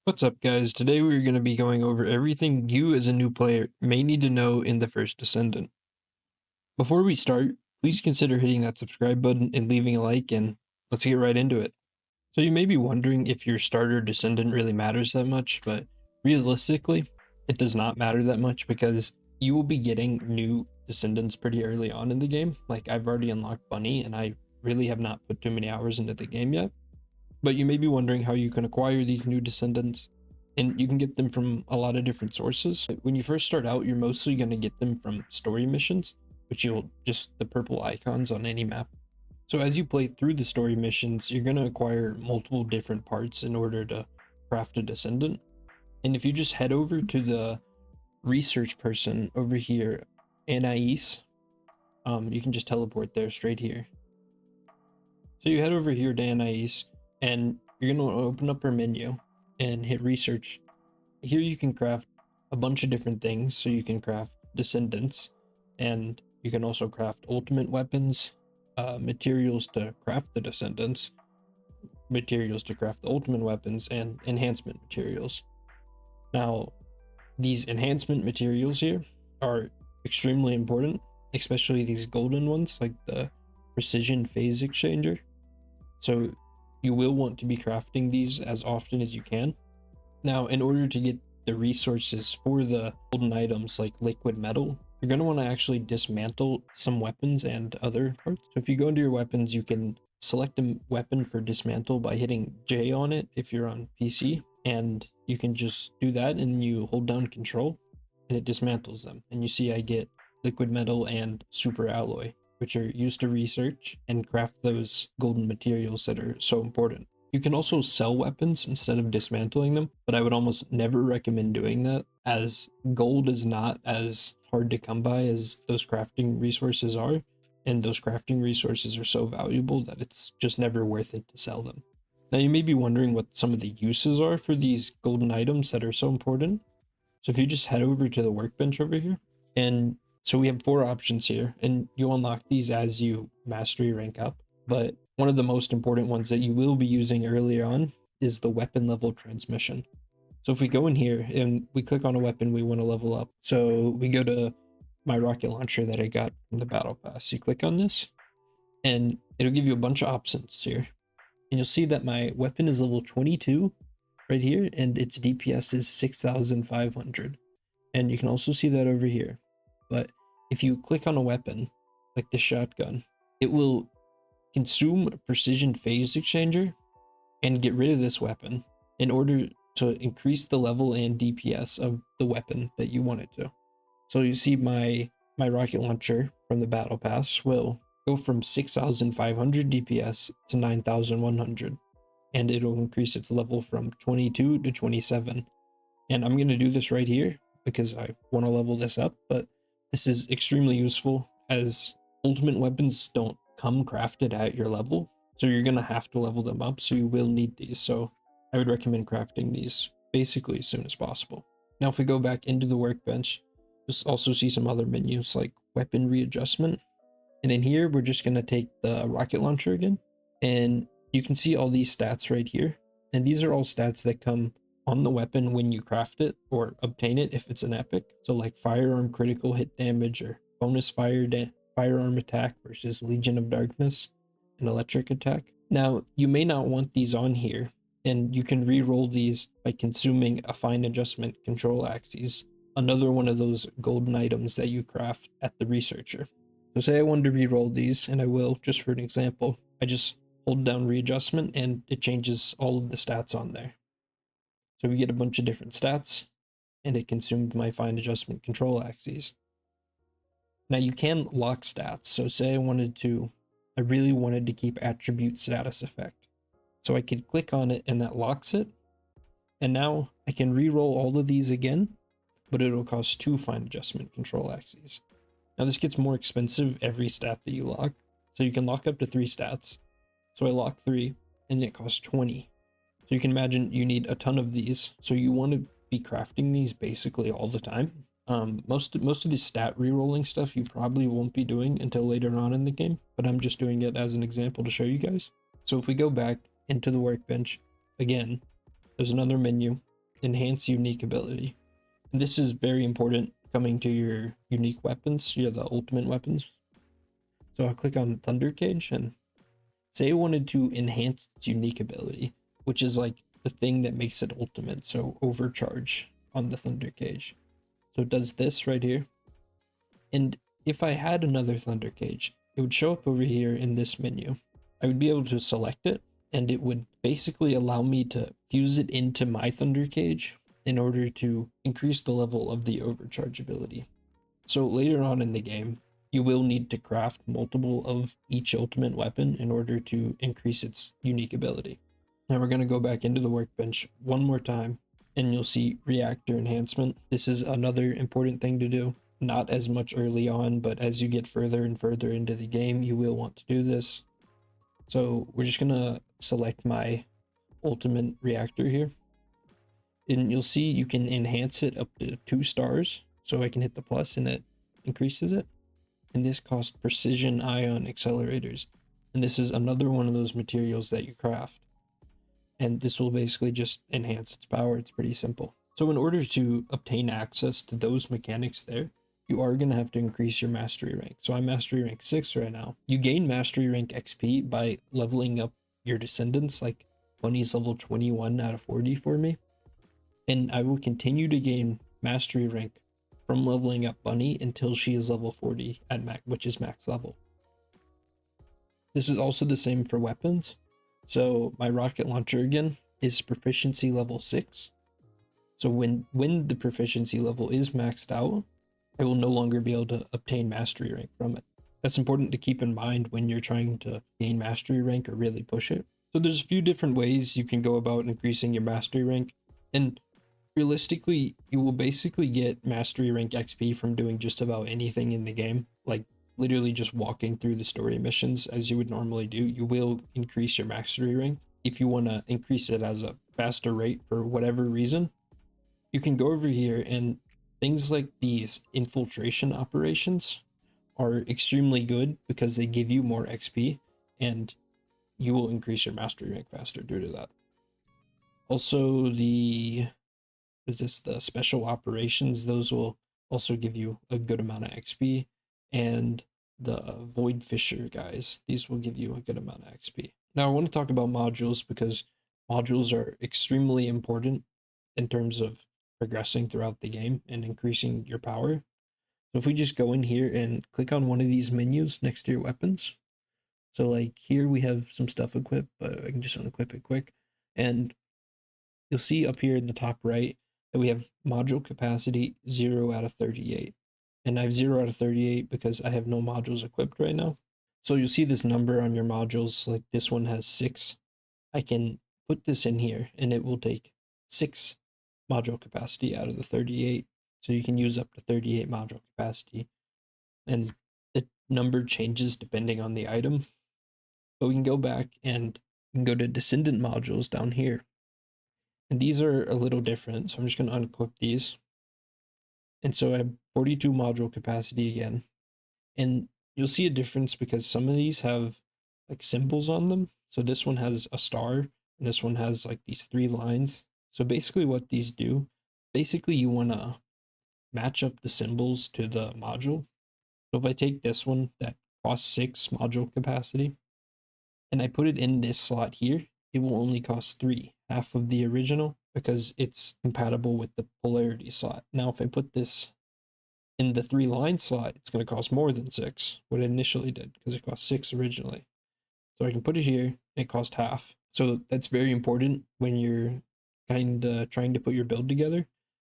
What's up, guys? Today we're going to be going over everything you as a new player may need to know in the first Descendant. Before we start, please consider hitting that subscribe button and leaving a like, and let's get right into it. So you may be wondering if your starter Descendant really matters that much, but realistically, it does not matter that much because you will be getting new Descendants pretty early on in the game. Like, I've already unlocked Bunny, and I really have not put too many hours into the game yet. But you may be wondering how you can acquire these new Descendants, and you can get them from a lot of different sources. When you first start out, you're mostly going to get them from story missions, which you'll just the purple icons on any map. So as you play through the story missions, you're going to acquire multiple different parts in order to craft a Descendant. And if you just head over to the research person over here, Anais, you can just teleport there straight here. So you head over here to Anais, and you're going to open up her menu and hit research. Here you can craft a bunch of different things. So you can craft Descendants, and you can also craft ultimate weapons, materials to craft the Descendants, materials to craft the ultimate weapons, and enhancement materials. Now, these enhancement materials here are extremely important, especially these golden ones like the precision phase exchanger. So you will want to be crafting these as often as you can. Now, in order to get the resources for the golden items like liquid metal, you're going to want to actually dismantle some weapons and other parts. So if you go into your weapons, you can select a weapon for dismantle by hitting J on it if you're on PC, and you can just do that, and then you hold down control and it dismantles them. And you see I get liquid metal and super alloy, which are used to research and craft those golden materials that are so important. You can also sell weapons instead of dismantling them, but I would almost never recommend doing that, as gold is not as hard to come by as those crafting resources are, and those crafting resources are so valuable that it's just never worth it to sell them. Now you may be wondering what some of the uses are for these golden items that are so important. So if you just head over to the workbench over here, and so we have 4 options here, and you unlock these as you mastery rank up. But one of the most important ones that you will be using earlier on is the weapon level transmission. So if we go in here and we click on a weapon we want to level up, so we go to my rocket launcher that I got from the battle pass. You click on this, and it'll give you a bunch of options here. And you'll see that my weapon is level 22 right here, and its DPS is 6,500. And you can also see that over here. But if you click on a weapon, like the shotgun, it will consume a precision phase exchanger and get rid of this weapon in order to increase the level and DPS of the weapon that you want it to. So you see my rocket launcher from the battle pass will go from 6,500 DPS to 9,100, and it'll increase its level from 22 to 27. And I'm going to do this right here because I want to level this up, but this is extremely useful as ultimate weapons don't come crafted at your level, so you're going to have to level them up, so you will need these. So I would recommend crafting these basically as soon as possible. Now if we go back into the workbench, just also see some other menus like weapon readjustment, and in here we're just going to take the rocket launcher again, and you can see all these stats right here, and these are all stats that come on the weapon when you craft it or obtain it if it's an epic. So like firearm critical hit damage, or bonus firearm attack versus Legion of Darkness, and electric attack. Now you may not want these on here, and you can re-roll these by consuming a fine adjustment control axes, another one of those golden items that you craft at the researcher. So say I wanted to re-roll these, and I will, just for an example. I just hold down readjustment and it changes all of the stats on there. So we get a bunch of different stats, and it consumed my fine adjustment control axes. Now you can lock stats. So say I really wanted to keep attribute status effect. So I could click on it and that locks it. And now I can re-roll all of these again, but it'll cost 2 fine adjustment control axes. Now this gets more expensive every stat that you lock. So you can lock up to 3 stats. So I lock 3 and it costs 20. So you can imagine you need a ton of these. So you want to be crafting these basically all the time. Most of the stat rerolling stuff you probably won't be doing until later on in the game, but I'm just doing it as an example to show you guys. So if we go back into the workbench again, there's another menu. enhance unique ability. And this is very important coming to your unique weapons, the ultimate weapons. So I'll click on Thunder Cage and say I wanted to enhance its unique ability, which is like the thing that makes it ultimate. So overcharge on the Thunder Cage. So it does this right here. And if I had another Thunder Cage, it would show up over here in this menu. I would be able to select it, and it would basically allow me to fuse it into my Thunder Cage in order to increase the level of the overcharge ability. So later on in the game, you will need to craft multiple of each ultimate weapon in order to increase its unique ability. Now we're going to go back into the workbench one more time, and you'll see reactor enhancement. This is another important thing to do. Not as much early on, but as you get further and further into the game, you will want to do this. So we're just going to select my ultimate reactor here. And you'll see you can enhance it up to 2 stars. So I can hit the plus and it increases it. And this costs precision ion accelerators. And this is another one of those materials that you craft. And this will basically just enhance its power. It's pretty simple. So in order to obtain access to those mechanics there, you are going to have to increase your mastery rank. So I'm mastery rank 6 right now. You gain mastery rank XP by leveling up your descendants, like Bunny's level 21 out of 40 for me. And I will continue to gain mastery rank from leveling up Bunny until she is level 40 at max, which is max level. This is also the same for weapons. So my rocket launcher again is proficiency level 6. So when the proficiency level is maxed out, I will no longer be able to obtain mastery rank from it. That's important to keep in mind when you're trying to gain mastery rank or really push it. So there's a few different ways you can go about increasing your mastery rank, and realistically, you will basically get mastery rank XP from doing just about anything in the game, like literally just walking through the story missions as you would normally do. You will increase your mastery rank. If you want to increase it as a faster rate for whatever reason, you can go over here, and things like these infiltration operations are extremely good because they give you more XP and you will increase your mastery rank faster due to that. Also, the special operations, those will also give you a good amount of XP, and the void fisher guys, these will give you a good amount of XP. Now I want to talk about modules because modules are extremely important in terms of progressing throughout the game and increasing your power. So if we just go in here and click on one of these menus next to your weapons, so like here we have some stuff equipped, but I can just unequip it quick, and you'll see up here in the top right that we have module capacity 0 out of 38. And I have 0 out of 38 because I have no modules equipped right now. So you'll see this number on your modules, like this one has 6. I can put this in here and it will take 6 module capacity out of the 38. So you can use up to 38 module capacity. And the number changes depending on the item. But we can go back and we can go to Descendant modules down here. And these are a little different, so I'm just going to unequip these. And so I have 42 module capacity again. And you'll see a difference because some of these have like symbols on them. So this one has a star, and this one has like these 3 lines. So basically what these do, basically you want to match up the symbols to the module. So if I take this one that costs 6 module capacity, and I put it in this slot here, it will only cost 3, half of the original, because it's compatible with the polarity slot. Now, if I put this in the 3 line slot, it's going to cost more than 6, what it initially did, because it cost 6 originally. So I can put it here, and it costs half. So that's very important when you're kind of trying to put your build together,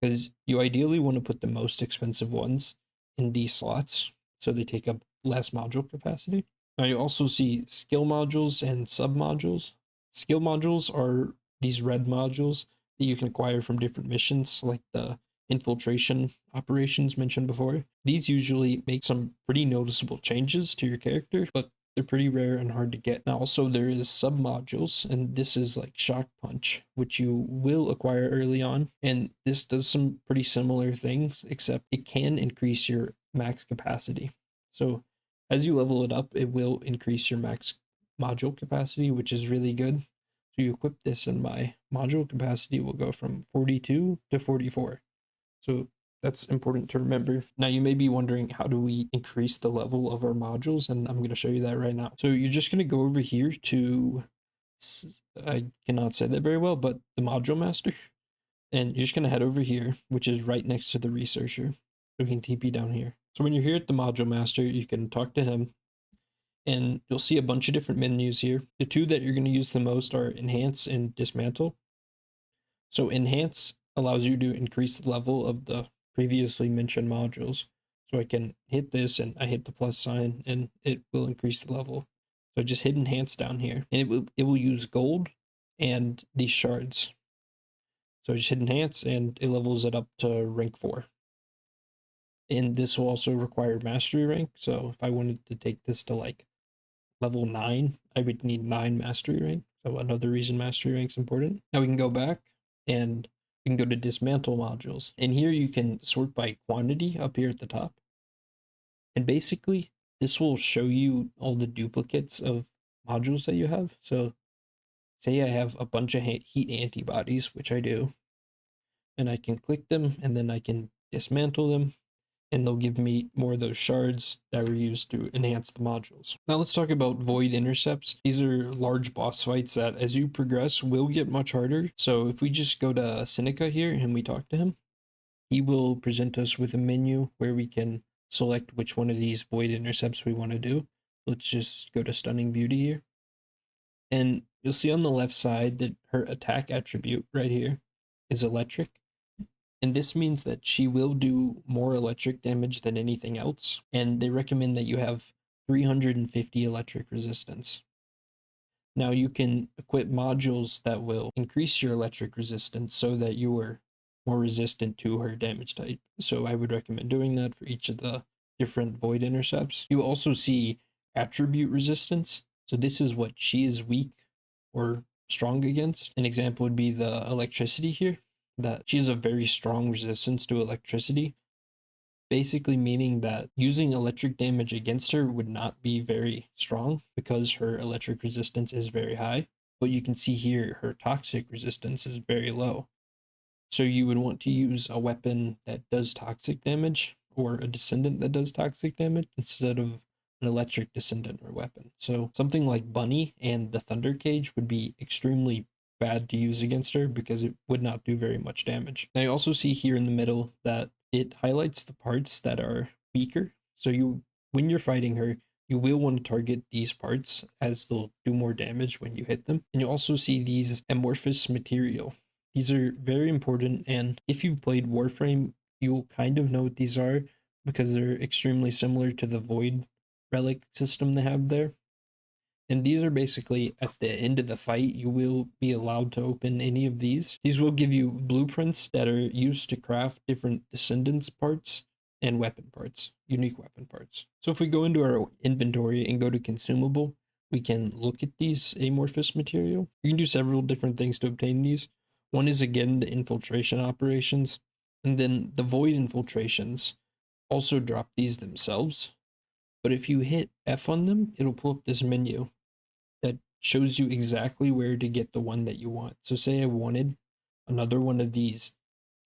because you ideally want to put the most expensive ones in these slots, so they take up less module capacity. Now you also see skill modules and sub modules. Skill modules are these red modules that you can acquire from different missions, like the infiltration operations mentioned before. These usually make some pretty noticeable changes to your character, but they're pretty rare and hard to get. Now also there is sub modules, and this is like shock punch, which you will acquire early on, and this does some pretty similar things, except it can increase your max capacity. So as you level it up, it will increase your max module capacity, which is really good. So you equip this and my module capacity will go from 42 to 44. So that's important to remember. Now you may be wondering, how do we increase the level of our modules? And I'm going to show you that right now. So you're just going to go over here to, I cannot say that very well, but the module master. And you're just going to head over here, which is right next to the researcher. So we can TP down here. So when you're here at the module master, you can talk to him and you'll see a bunch of different menus here. The two that you're going to use the most are enhance and dismantle. So enhance allows you to increase the level of the previously mentioned modules. So I can hit this and I hit the plus sign and it will increase the level. So just hit enhance down here and it will use gold and these shards. So just hit enhance and it levels it up to rank 4. And this will also require mastery rank. So if I wanted to take this to like level 9, I would need 9 mastery rank. So another reason mastery rank is important. Now we can go back and we can go to dismantle modules. And here you can sort by quantity up here at the top. And basically this will show you all the duplicates of modules that you have. So say I have a bunch of heat antibodies, which I do, and I can click them and then I can dismantle them and they'll give me more of those shards that were used to enhance the modules. Now let's talk about void intercepts. These are large boss fights that as you progress will get much harder. So if we just go to Seneca here and we talk to him, he will present us with a menu where we can select which one of these void intercepts we want to do. Let's just go to Stunning Beauty here. And you'll see on the left side that her attack attribute right here is electric. And this means that she will do more electric damage than anything else. And they recommend that you have 350 electric resistance. Now you can equip modules that will increase your electric resistance so that you are more resistant to her damage type. So I would recommend doing that for each of the different void intercepts. You also see attribute resistance. So this is what she is weak or strong against. An example would be the electricity here, that she has a very strong resistance to electricity, basically meaning that using electric damage against her would not be very strong because her electric resistance is very high. But you can see here her toxic resistance is very low. So you would want to use a weapon that does toxic damage or a Descendant that does toxic damage instead of an electric Descendant or weapon. So something like Bunny and the Thunder Cage would be extremely bad to use against her because it would not do very much damage. Now you also see here in the middle that it highlights the parts that are weaker. So when you're fighting her, you will want to target these parts as they'll do more damage when you hit them. And you also see these amorphous material. These are very important, and if you've played Warframe, you'll kind of know what these are because they're extremely similar to the Void relic system they have there. And these are basically at the end of the fight, you will be allowed to open any of these. These will give you blueprints that are used to craft different Descendants parts and weapon parts, unique weapon parts. So if we go into our inventory and go to consumable, we can look at these amorphous material. You can do several different things to obtain these. One is again the infiltration operations, and then the void infiltrations also drop these themselves. But if you hit F on them, it'll pull up this menu that shows you exactly where to get the one that you want. So say I wanted another one of these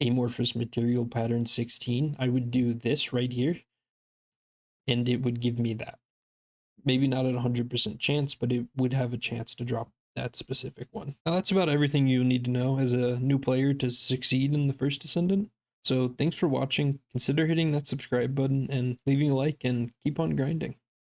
amorphous material pattern 16, I would do this right here, and it would give me that. Maybe not at 100% chance, but it would have a chance to drop that specific one. Now that's about everything you need to know as a new player to succeed in the first Descendant. So thanks for watching. Consider hitting that subscribe button and leaving a like, and keep on grinding.